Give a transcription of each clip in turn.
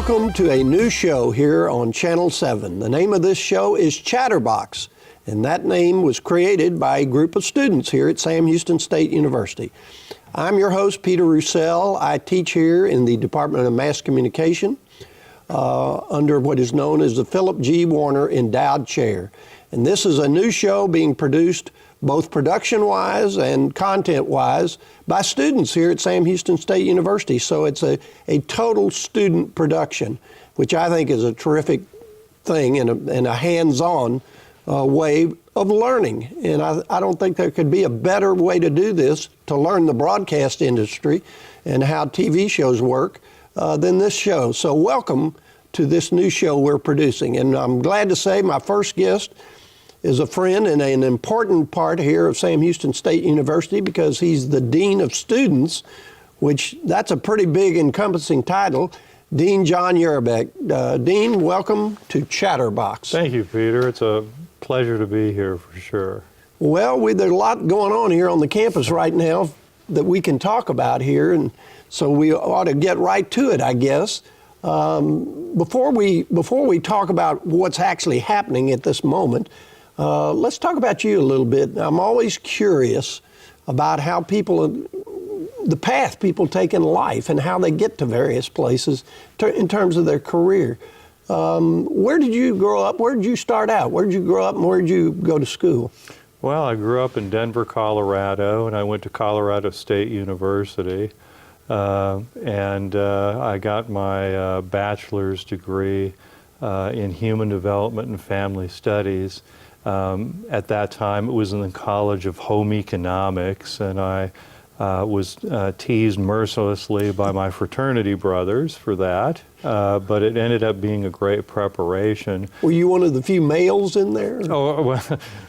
Welcome to a new show here on Channel 7. The name of this show is Chatterbox, and that name was created by a group of students here at Sam Houston State University. I'm your host, Peter Roussel. I teach here in the Department of Mass Communication under what is known as the Philip G. Warner Endowed Chair. And this is a new show being produced both production-wise and content-wise by students here at Sam Houston State University. So it's a total student production, which I think is a terrific thing and a hands-on way of learning. And I don't think there could be a better way to do this, to learn the broadcast industry and how TV shows work, than this show. So welcome to this new show we're producing. And I'm glad to say my first guest is a friend and an important part here of Sam Houston State University because he's the Dean of Students, which that's a pretty big encompassing title, Dean John Yarbeck. Dean, welcome to Chatterbox. Thank you, Peter. It's a pleasure to be here for sure. Well, there's a lot going on here on the campus right now that we can talk about here, and so we ought to get right to it, I guess. Before we talk about what's actually happening at this moment, let's talk about you a little bit. I'm always curious about how the path people take in life and how they get to various places in terms of their career. Where did you grow up? Where did you start out? Where did you grow up and where did you go to school? Well, I grew up in Denver, Colorado, and I went to Colorado State University. And I got my bachelor's degree in Human Development and Family Studies. At that time, it was in the College of Home Economics, and I was teased mercilessly by my fraternity brothers for that, but it ended up being a great preparation. Were you one of the few males in there? Oh,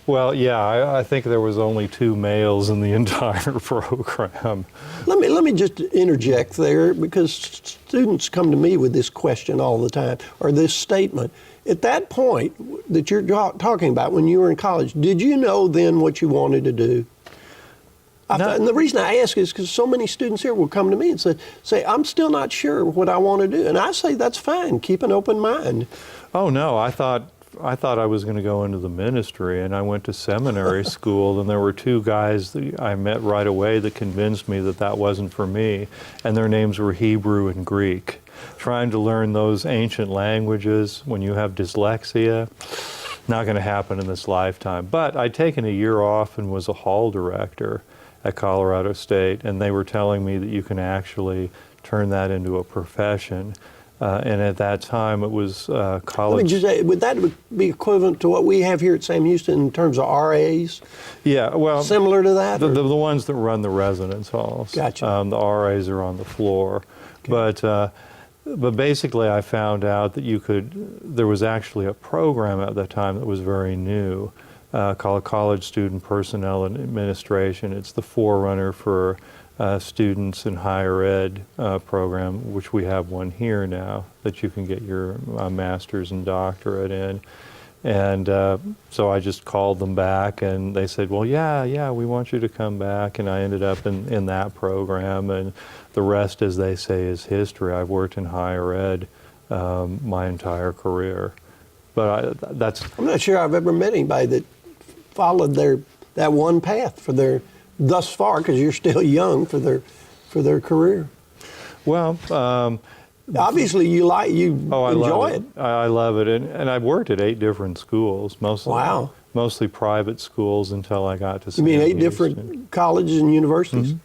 well, yeah, I think there was only 2 males in the entire program. Let me just interject there, because students come to me with this question all the time, or this statement. At that point that you're talking about, when you were in college, did you know then what you wanted to do? And the reason I ask is because so many students here will come to me and say, I'm still not sure what I want to do. And I say, that's fine, keep an open mind. Oh, no, I thought I was going to go into the ministry, and I went to seminary school, and there were 2 guys that I met right away that convinced me that that wasn't for me, and their names were Hebrew and Greek. Trying to learn those ancient languages when you have dyslexia, not going to happen in this lifetime. But I'd taken a year off and was a hall director at Colorado State, and they were telling me that you can actually turn that into a profession. And at that time, it was college. Let me just say, would that be equivalent to what we have here at Sam Houston in terms of RAs? Yeah, well, similar to that? The ones that run the residence halls. Gotcha. The RAs are on the floor. Okay. But basically, I found out that there was actually a program at that time that was very new called College Student Personnel and Administration. It's the forerunner for students in higher ed program, which we have one here now that you can get your master's and doctorate in. And so I just called them back, and they said, well, yeah, we want you to come back. And I ended up in that program, and the rest, as they say, is history. I've worked in higher ed my entire career. But I'm not sure I've ever met anybody that followed that one path thus far, because you're still young, for their career. Well, obviously you enjoy it. I love it, and I've worked at 8 different schools, mostly private schools until I got to. You mean 8 different colleges and universities? Mm-hmm.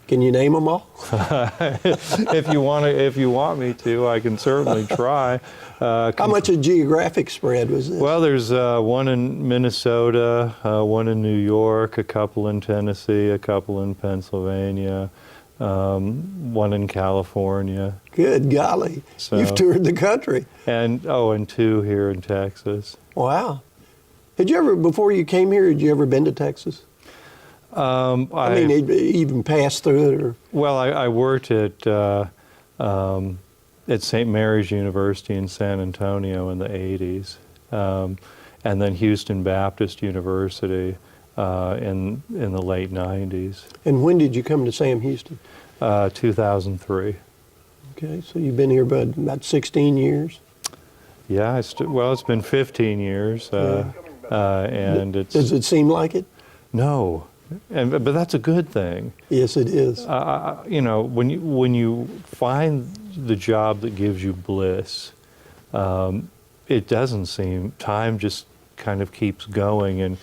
Can you name them all? If you want me to, I can certainly try. How much a geographic spread was this? Well, there's one in Minnesota, one in New York, a couple in Tennessee, a couple in Pennsylvania, one in California. Good golly. So, you've toured the country. And 2 here in Texas. Wow. Before you came here, had you ever been to Texas? Even passed through it? Or? Well, I worked at St. Mary's University in San Antonio in the 80s, and then Houston Baptist University in the late 90s. And when did you come to Sam Houston? 2003. Okay, so you've been here about 16 years? Yeah, well, it's been 15 years, and it's... Does it seem like it? No, but that's a good thing. Yes, it is. You know, when you find the job that gives you bliss, it doesn't seem, time just kind of keeps going, and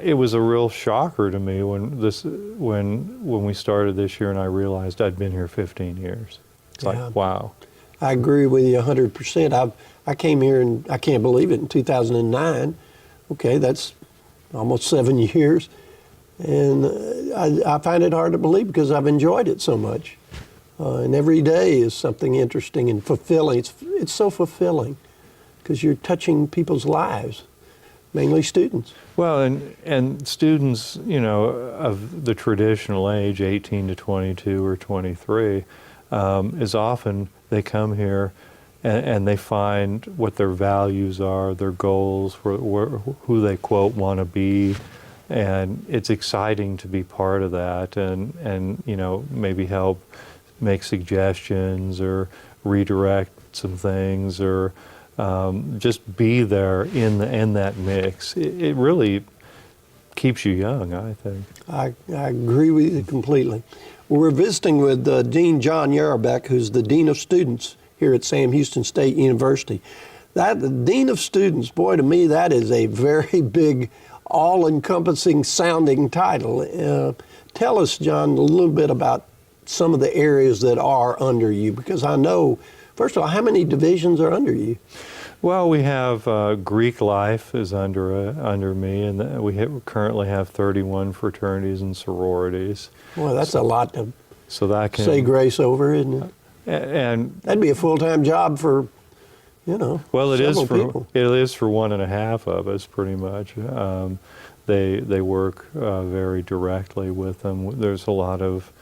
it was a real shocker to me when we started this year and I realized I'd been here 15 years. It's Yeah. like, wow. I agree with you 100%. I came here, and I can't believe it, in 2009. Okay, that's almost 7 years. And I find it hard to believe because I've enjoyed it so much. And every day is something interesting and fulfilling. It's so fulfilling because you're touching people's lives, mainly students. Well, and students, you know, of the traditional age, 18 to 22 or 23, is often they come here and they find what their values are, their goals, who they, quote, want to be. And it's exciting to be part of that and you know, maybe help make suggestions or redirect some things or just be there in that mix. It really keeps you young, I think. I agree with you completely. Well, we're visiting with Dean John Yarbeck, who's the Dean of Students here at Sam Houston State University. The Dean of Students, boy, to me, that is a very big, all-encompassing sounding title. Tell us, John, a little bit about some of the areas that are under you, because I know, first of all, how many divisions are under you? Well, we have Greek life is under me, and we currently have 31 fraternities and sororities. Well, that's a lot to say grace over, isn't it? And that'd be a full-time job for, you know, well, it is people. It is for 1.5 of us, pretty much. They work very directly with them. There's a lot of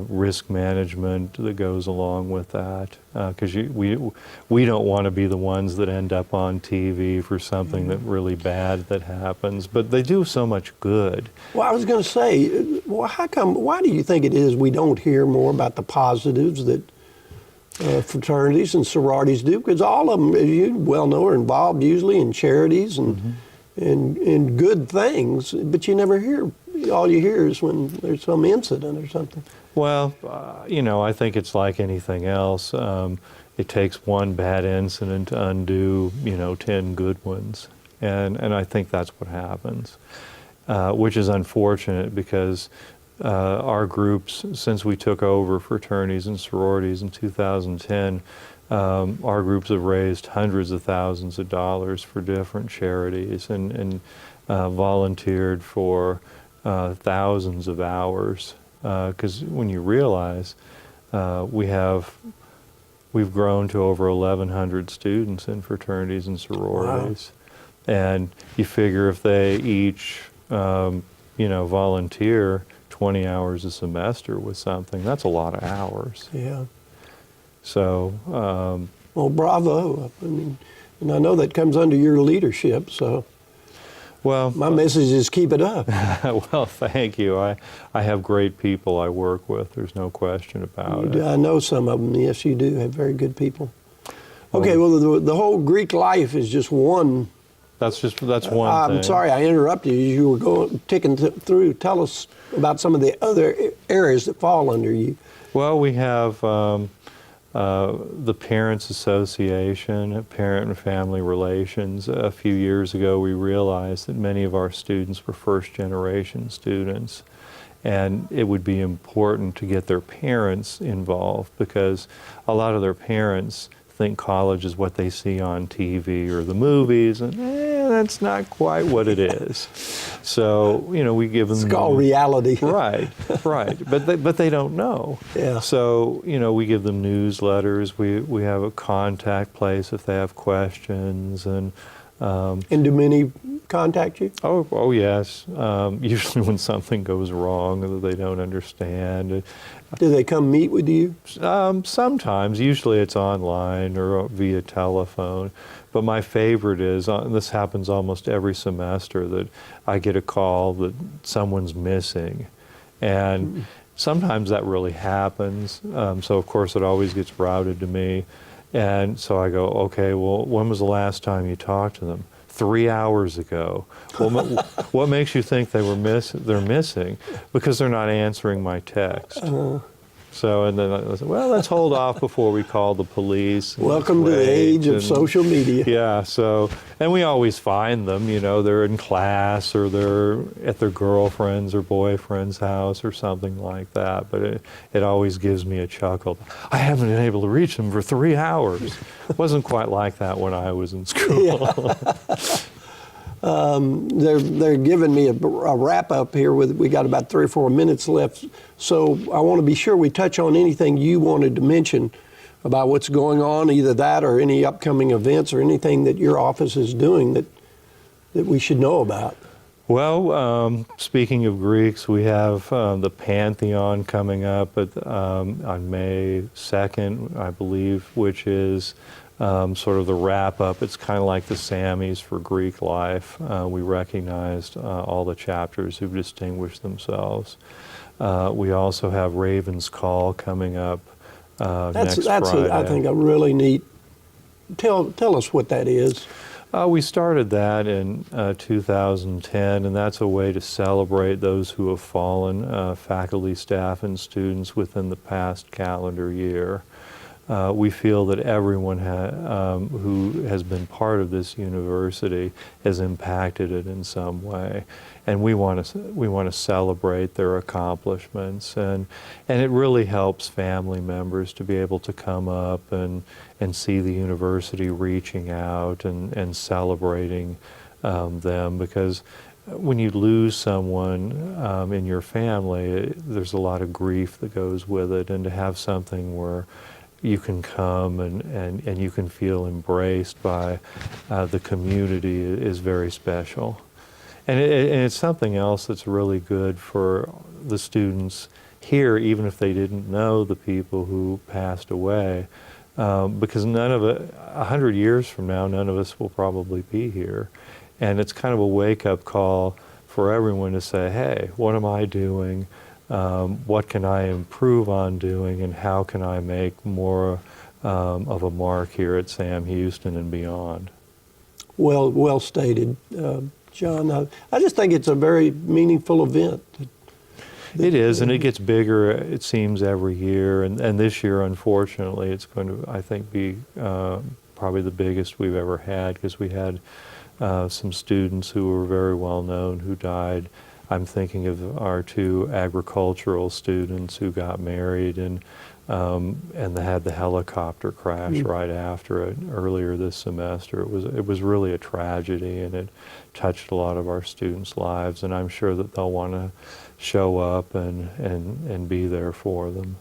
risk management that goes along with that, because we don't want to be the ones that end up on TV for something that really bad that happens, but they do so much good. Well, I was going to say, well, why do you think it is we don't hear more about the positives that fraternities and sororities do? Because all of them, as you well know, are involved usually in charities and in good things, but you never hear. All you hear is when there's some incident or something. Well, you know, I think it's like anything else. It takes one bad incident to undo, you know, 10 good ones. And I think that's what happens, which is unfortunate because our groups, since we took over fraternities and sororities in 2010, our groups have raised hundreds of thousands of dollars for different charities and volunteered for thousands of hours, because when you realize we've grown to over 1,100 students in fraternities and sororities, wow. And you figure if they each you know, volunteer 20 hours a semester with something, that's a lot of hours. Yeah. So well, bravo. I mean, and I know that comes under your leadership, so. Well, my message is keep it up. Well, thank you. I have great people I work with. There's no question about it. I know some of them. Yes, you do have very good people. Okay, well, the whole Greek life is just one. That's one thing. I'm sorry I interrupted you. You were ticking through. Tell us about some of the other areas that fall under you. Well, we have the Parents Association, Parent and Family Relations. A few years ago, we realized that many of our students were first-generation students, and it would be important to get their parents involved because a lot of their parents think college is what they see on TV or the movies, and that's not quite what it is. So, you know, we give them... It's called reality. Right, right. But they don't know. Yeah. So, you know, we give them newsletters. We have a contact place if they have questions. And do many contact you? Oh yes. Usually when something goes wrong that they don't understand. Do they come meet with you? Sometimes. Usually it's online or via telephone. But my favorite is, this happens almost every semester, that I get a call that someone's missing. And sometimes that really happens. So of course it always gets routed to me. And so I go, okay, well, when was the last time you talked to them? 3 hours ago. Well, what makes you think they're missing? Because they're not answering my text. So, and then I said, well, let's hold off before we call the police. Welcome to the age of social media. Yeah, so, and we always find them, you know, they're in class or they're at their girlfriend's or boyfriend's house or something like that. But it always gives me a chuckle. I haven't been able to reach them for 3 hours. It wasn't quite like that when I was in school. Yeah. They're giving me a wrap up here. We got about 3 or 4 minutes left, so I want to be sure we touch on anything you wanted to mention about what's going on, either that or any upcoming events or anything that your office is doing that we should know about. Well, speaking of Greeks, we have the Pantheon coming up on May 2nd, I believe, which is sort of the wrap-up. It's kind of like the Sammys for Greek life. We recognized all the chapters who've distinguished themselves. We also have Raven's Call coming up next Friday. I think, a really neat. Tell us what that is. We started that in 2010, and that's a way to celebrate those who have fallen, faculty, staff, and students within the past calendar year. We feel that everyone who has been part of this university has impacted it in some way, and we want to celebrate their accomplishments, and it really helps family members to be able to come up and see the university reaching out and celebrating them, because when you lose someone in your family, there's a lot of grief that goes with it, and to have something where you can come and you can feel embraced by the community is very special. And it's something else that's really good for the students here, even if they didn't know the people who passed away, because 100 years from now, none of us will probably be here. And it's kind of a wake-up call for everyone to say, hey, what am I doing? What can I improve on doing, and how can I make more of a mark here at Sam Houston and beyond? Well stated, John. I just think it's a very meaningful event. It is, and it gets bigger, it seems, every year. And this year, unfortunately, it's going to, I think, be probably the biggest we've ever had, because we had some students who were very well known who died. I'm thinking of our 2 agricultural students who got married and they had the helicopter crash right after it earlier this semester. It was really a tragedy, and it touched a lot of our students' lives, and I'm sure that they'll want to show up and be there for them.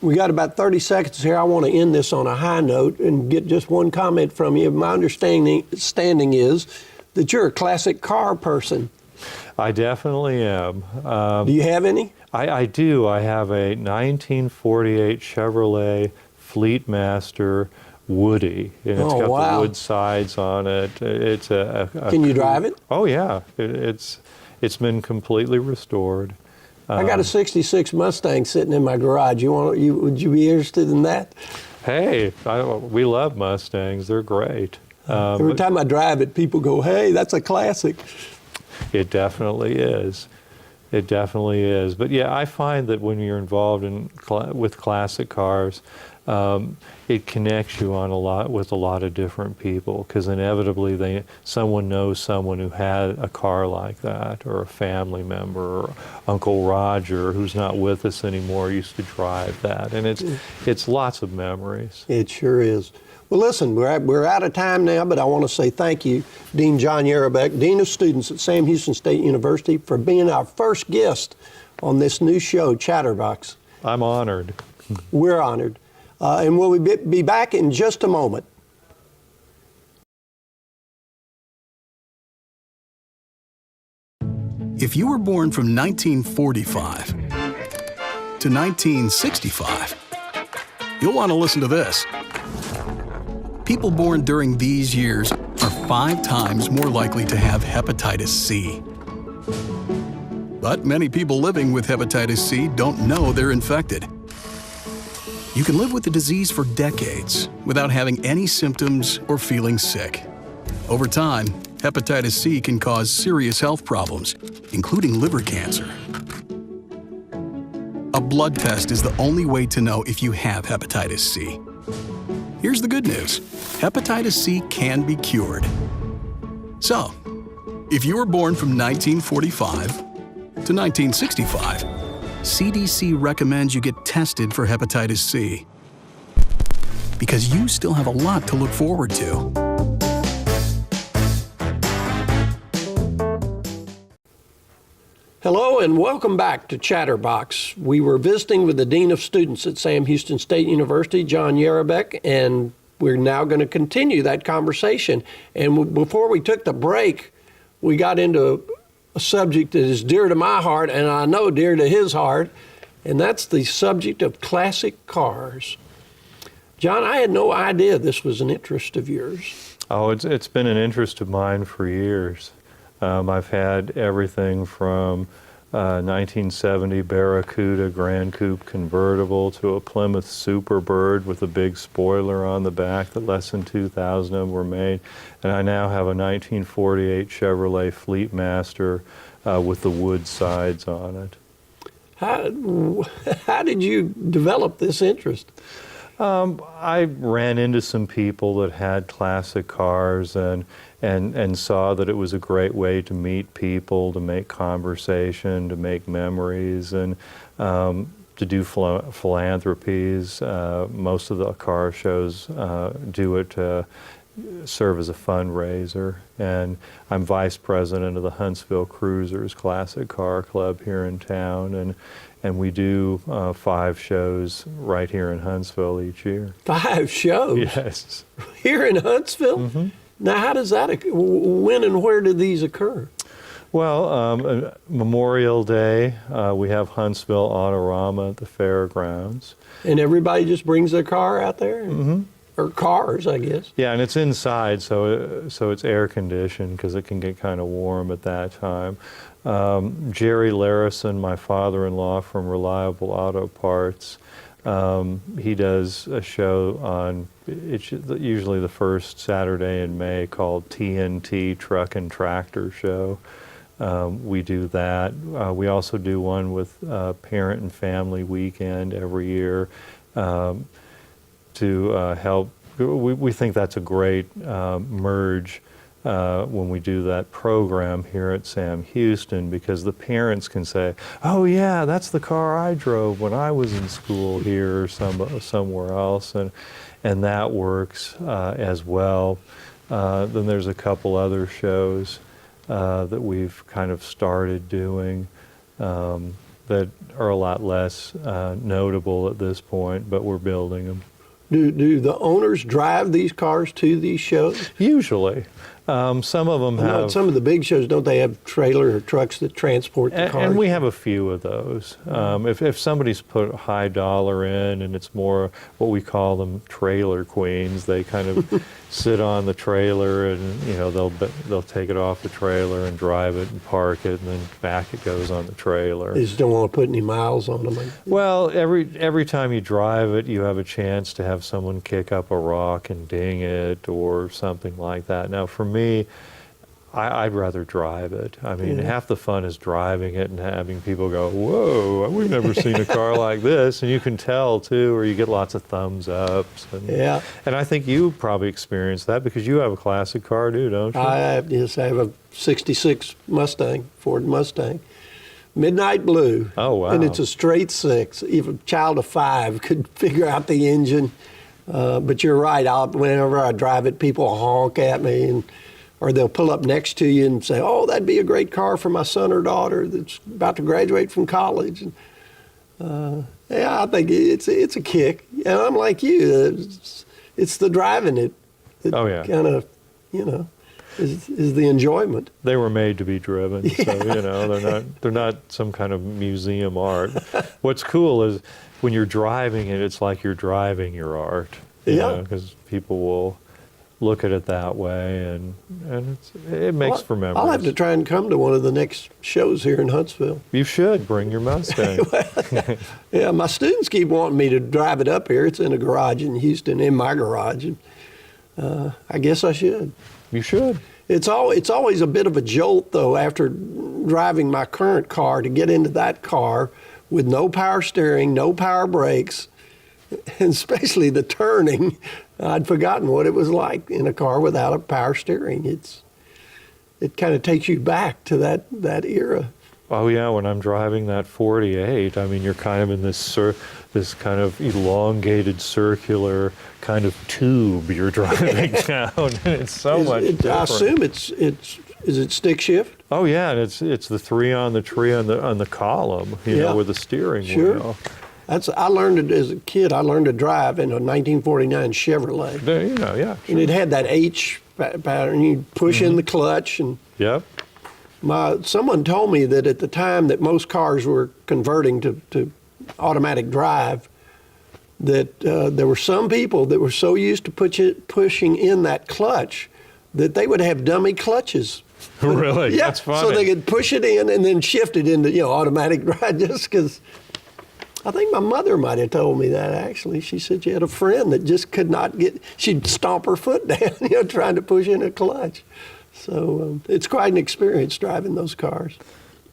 We got about 30 seconds here. I want to end this on a high note and get just one comment from you. My understanding is that you're a classic car person. I definitely am. Do you have any? I do. I have a 1948 Chevrolet Fleetmaster Woody, and it's got the wood sides on it. It's a Can you drive it? Oh yeah, it's been completely restored. I got a '66 Mustang sitting in my garage. Would you be interested in that? Hey, we love Mustangs. They're great. Every time I drive it, people go, "Hey, that's a classic." It definitely is. It definitely is. But yeah, I find that when you're involved with classic cars, it connects you with a lot of different people, because inevitably someone knows someone who had a car like that, or a family member, or Uncle Roger, who's not with us anymore, used to drive that, and it's lots of memories. It sure is. Well, listen, we're out of time now, but I want to say thank you, Dean John Yarbeck, Dean of Students at Sam Houston State University, for being our first guest on this new show, Chatterbox. I'm honored. We're honored. And we'll be back in just a moment. If you were born from 1945 to 1965, you'll want to listen to this. People born during these years are 5 times more likely to have hepatitis C. But many people living with hepatitis C don't know they're infected. You can live with the disease for decades without having any symptoms or feeling sick. Over time, hepatitis C can cause serious health problems, including liver cancer. A blood test is the only way to know if you have hepatitis C. Here's the good news. Hepatitis C can be cured. So, if you were born from 1945 to 1965, CDC recommends you get tested for hepatitis C because you still have a lot to look forward to. Hello and welcome back to Chatterbox. We were visiting with the Dean of Students at Sam Houston State University, John Yarbeck, and we're now going to continue that conversation. And before we took the break, we got into a subject that is dear to my heart, and I know dear to his heart, and that's the subject of classic cars. John, I had no idea this was an interest of yours. Oh, it's been an interest of mine for years. I've had everything from 1970 Barracuda Grand Coupe convertible to a Plymouth Superbird with a big spoiler on the back that less than 2,000 of them were made. And I now have a 1948 Chevrolet Fleetmaster with the wood sides on it. How did you develop this interest? I ran into some people that had classic cars and saw that it was a great way to meet people, to make conversation, to make memories, and to do philanthropies. Most of the car shows do it to serve as a fundraiser. And I'm vice president of the Huntsville Cruisers Classic Car Club here in town, and we do 5 shows right here in Huntsville each year. 5 shows? Yes. Here in Huntsville? Mm-hmm. Now, how does that occur? When and where do these occur? Well, Memorial Day, we have Huntsville Autorama at the fairgrounds. And everybody just brings their car out there? Mm-hmm. Or cars, I guess. Yeah, and it's inside, so it's air conditioned because it can get kind of warm at that time. Jerry Larison, my father-in-law from Reliable Auto Parts, he does a show on, it's usually the first Saturday in May, called TNT Truck and Tractor Show. We do that. We also do one with Parent and Family Weekend every year to help. We think that's a great merge when we do that program here at Sam Houston, because the parents can say, oh yeah, that's the car I drove when I was in school here or somewhere else, and that works as well. Then there's a couple other shows that we've kind of started doing that are a lot less notable at this point, but we're building them. Do the owners drive these cars to these shows? Usually. Some of them have. Some of the big shows, don't they have trailer or trucks that transport the cars? And we have a few of those. If somebody's put a high dollar in, and it's more what we call them trailer queens, they kind of sit on the trailer, and they'll take it off the trailer and drive it and park it, and then back it goes on the trailer. They just don't want to put any miles on them. Well, every time you drive it, you have a chance to have someone kick up a rock and ding it or something like that. Now, for me, I'd rather drive it. I mean, half the fun is driving it and having people go, whoa, we've never seen a car like this. And you can tell, too, or you get lots of thumbs ups. And I think you probably experienced that because you have a classic car, too, don't you? Yes, I have a 66 Mustang, Ford Mustang. Midnight blue. Oh, wow. And it's a straight 6. Even a child of 5 could figure out the engine. But you're right. Whenever I drive it, people honk at me, or they'll pull up next to you and say, "Oh, that'd be a great car for my son or daughter that's about to graduate from college." And, I think it's a kick. And I'm like you. It's the driving it that kind of, is the enjoyment. They were made to be driven, so they're not some kind of museum art. What's cool is when you're driving it, it's like you're driving your art. Because people will look at it that way, and it makes for memories. I'll have to try and come to one of the next shows here in Huntsville. You should bring your Mustang. Yeah, my students keep wanting me to drive it up here. It's in a garage in Houston, in my garage, and I guess I should. You should. It's always a bit of a jolt, though, after driving my current car to get into that car with no power steering, no power brakes, and especially the turning. I'd forgotten what it was like in a car without a power steering. It kind of takes you back to that era. Oh yeah, when I'm driving that 48, I mean, you're kind of in this kind of elongated circular kind of tube you're driving down, and it's so much different. I assume is it stick shift? Oh yeah, and it's the 3 on the tree on the column, you know, with the steering wheel. I learned it as a kid. I learned to drive in a 1949 Chevrolet. You know, yeah. Sure. And it had that H pattern. You push in the clutch, and yep. Someone told me that at the time that most cars were converting to automatic drive, that there were some people that were so used to pushing in that clutch that they would have dummy clutches. Really? Yeah, That's funny. so they could push it in and then shift it into automatic drive, just because. I think my mother might have told me that, actually. She said she had a friend that just could not she'd stomp her foot down, trying to push in a clutch. So it's quite an experience driving those cars.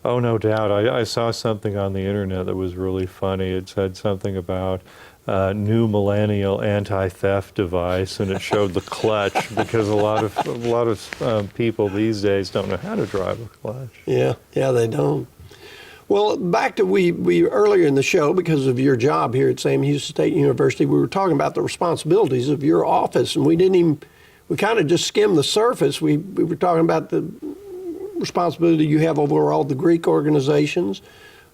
Oh, no doubt. I saw something on the internet that was really funny. It said something about new millennial anti-theft device, and it showed the clutch, because a lot of people these days don't know how to drive a clutch. Yeah, they don't. Well, back to we earlier in the show, because of your job here at Sam Houston State University, we were talking about the responsibilities of your office, and we kind of just skimmed the surface. We were talking about the responsibility you have over all the Greek organizations.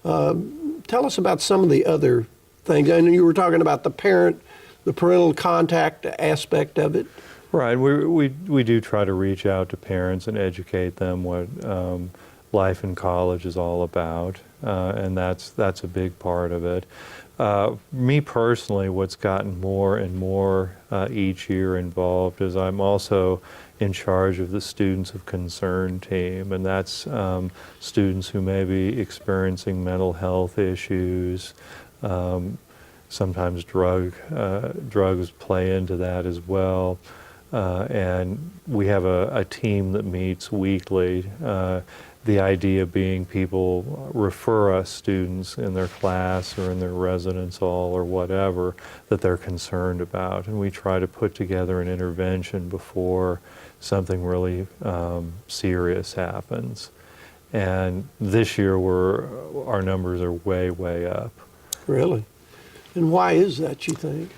Tell us about some of the other things. I know you were talking about the parental contact aspect of it. Right. We do try to reach out to parents and educate them what life in college is all about, and that's a big part of it. Me personally, what's gotten more and more each year involved is I'm also in charge of the Students of Concern team, and that's students who may be experiencing mental health issues. Sometimes drugs play into that as well. And we have a team that meets weekly. The idea being people refer us students in their class or in their residence hall or whatever that they're concerned about. And we try to put together an intervention before something really serious happens. And this year our numbers are way, way up. Really? And why is that, you think?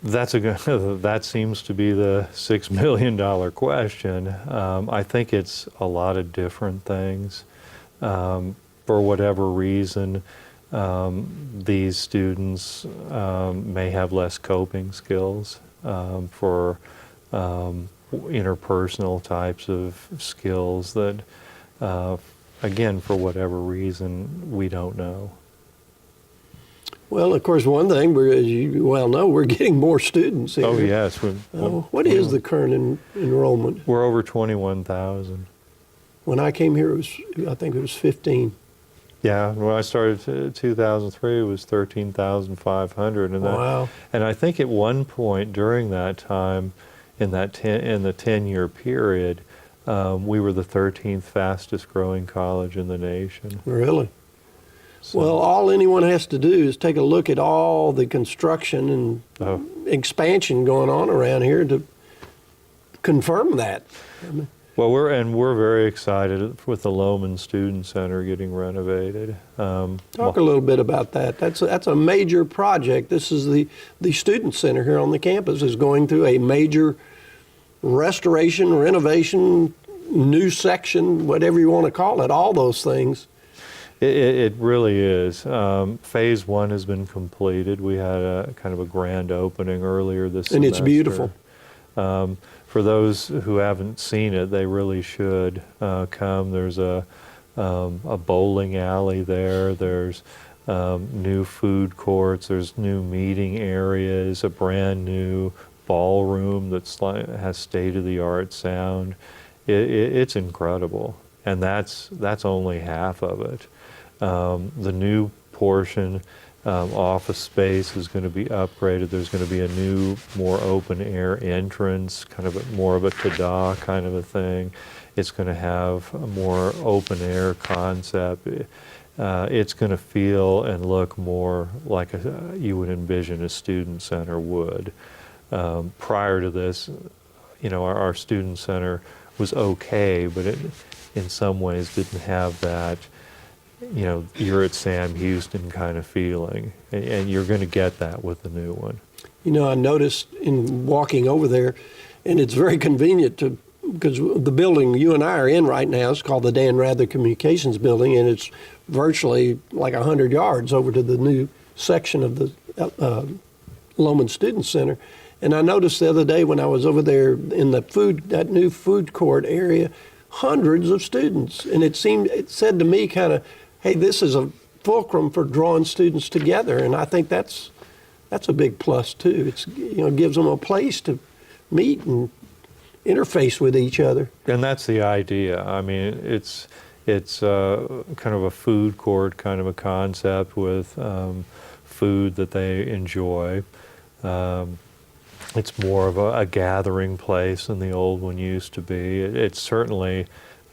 That seems to be the $6 million question. I think it's a lot of different things. For whatever reason, these students may have less coping skills for interpersonal types of skills that, again, for whatever reason, we don't know. Well, of course, one thing, as you well know, we're getting more students here. Oh, yes. What is the current enrollment? We're over 21,000. When I came here, I think it was 15. Yeah, when I started in 2003, it was 13,500. Wow. And I think at one point during that time, in the 10-year period, we were the 13th fastest growing college in the nation. Really? So, well, all anyone has to do is take a look at all the construction and expansion going on around here to confirm that. Well, we're very excited with the Lohman Student Center getting renovated. Talk a little bit about that. That's a major project. This is the Student Center here on the campus is going through a major restoration, renovation, new section, whatever you want to call it, all those things. It really is. Phase 1 has been completed. We had a kind of a grand opening earlier this semester. And it's beautiful. For those who haven't seen it, they really should come. There's a bowling alley there. There's new food courts. There's new meeting areas, a brand new ballroom that's has state-of-the-art sound. It's incredible, and that's only half of it. The new portion, office space, is going to be upgraded. There's going to be a new, more open-air entrance, kind of more of a ta-da kind of a thing. It's going to have a more open-air concept. It's going to feel and look more like you would envision a student center would. Prior to this, our student center was okay, but it in some ways didn't have that, you're at Sam Houston kind of feeling. And you're going to get that with the new one. I noticed in walking over there, and it's very convenient because the building you and I are in right now is called the Dan Rather Communications Building, and it's virtually like 100 yards over to the new section of the Loman Student Center. And I noticed the other day when I was over there in that new food court area, hundreds of students. And it said to me kind of, hey, this is a fulcrum for drawing students together. And I think that's a big plus too. It's, gives them a place to meet and interface with each other. And that's the idea. I mean, it's kind of a food court kind of a concept with food that they enjoy. It's more of a gathering place than the old one used to be. It's certainly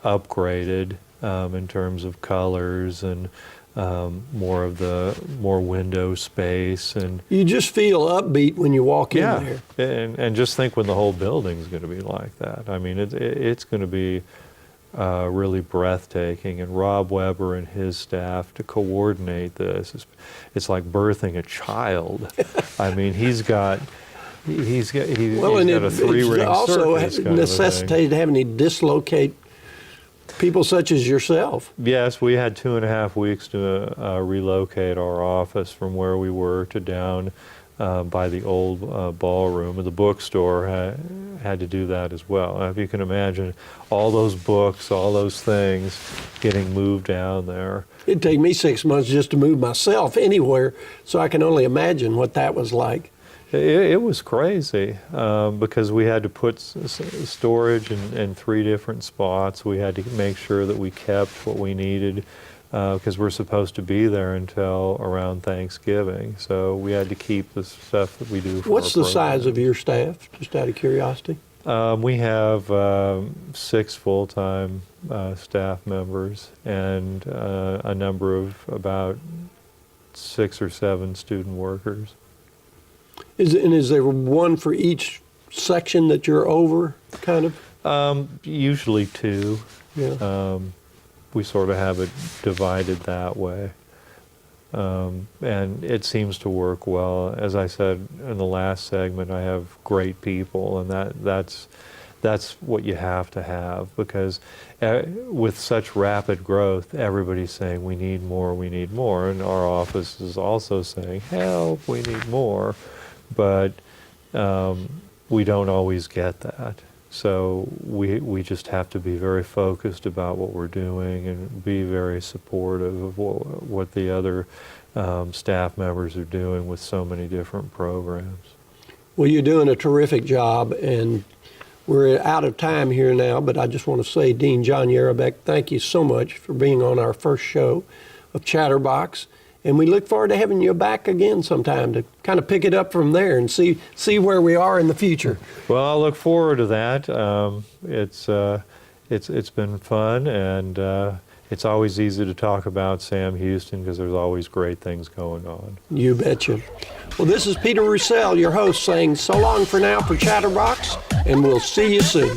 upgraded in terms of colors and more window space, and you just feel upbeat when you walk in there. And just think when the whole building's going to be like that. I mean, it's going to be really breathtaking. And Rob Weber and his staff to coordinate this, it's like birthing a child. I mean, he's got a 3-ring also circus kind necessitated having to dislocate people such as yourself. Yes, we had 2.5 weeks to relocate our office from where we were to down by the old ballroom. And the bookstore had to do that as well. Now, if you can imagine all those books, all those things getting moved down there. It'd take me 6 months just to move myself anywhere, so I can only imagine what that was like. It was crazy because we had to put storage in 3 different spots. We had to make sure that we kept what we needed because we're supposed to be there until around Thanksgiving. So we had to keep the stuff that we do for What's the program. size of your staff, just out of curiosity? We have 6 full-time staff members and a number of about 6 or 7 student workers. Is there one for each section that you're over, kind of? Usually 2. Yeah. We sort of have it divided that way. And it seems to work well. As I said in the last segment, I have great people, and that's what you have to have, because with such rapid growth, everybody's saying we need more, and our office is also saying, help, we need more. But we don't always get that. So we just have to be very focused about what we're doing and be very supportive of what the other staff members are doing with so many different programs. Well, you're doing a terrific job, and we're out of time here now, but I just want to say, Dean John Yarbeck, thank you so much for being on our first show of Chatterbox. And we look forward to having you back again sometime to kind of pick it up from there and see where we are in the future. Well, I look forward to that. It's been fun, and it's always easy to talk about Sam Houston because there's always great things going on. You betcha. Well, this is Peter Roussel, your host, saying so long for now for Chatterbox, and we'll see you soon.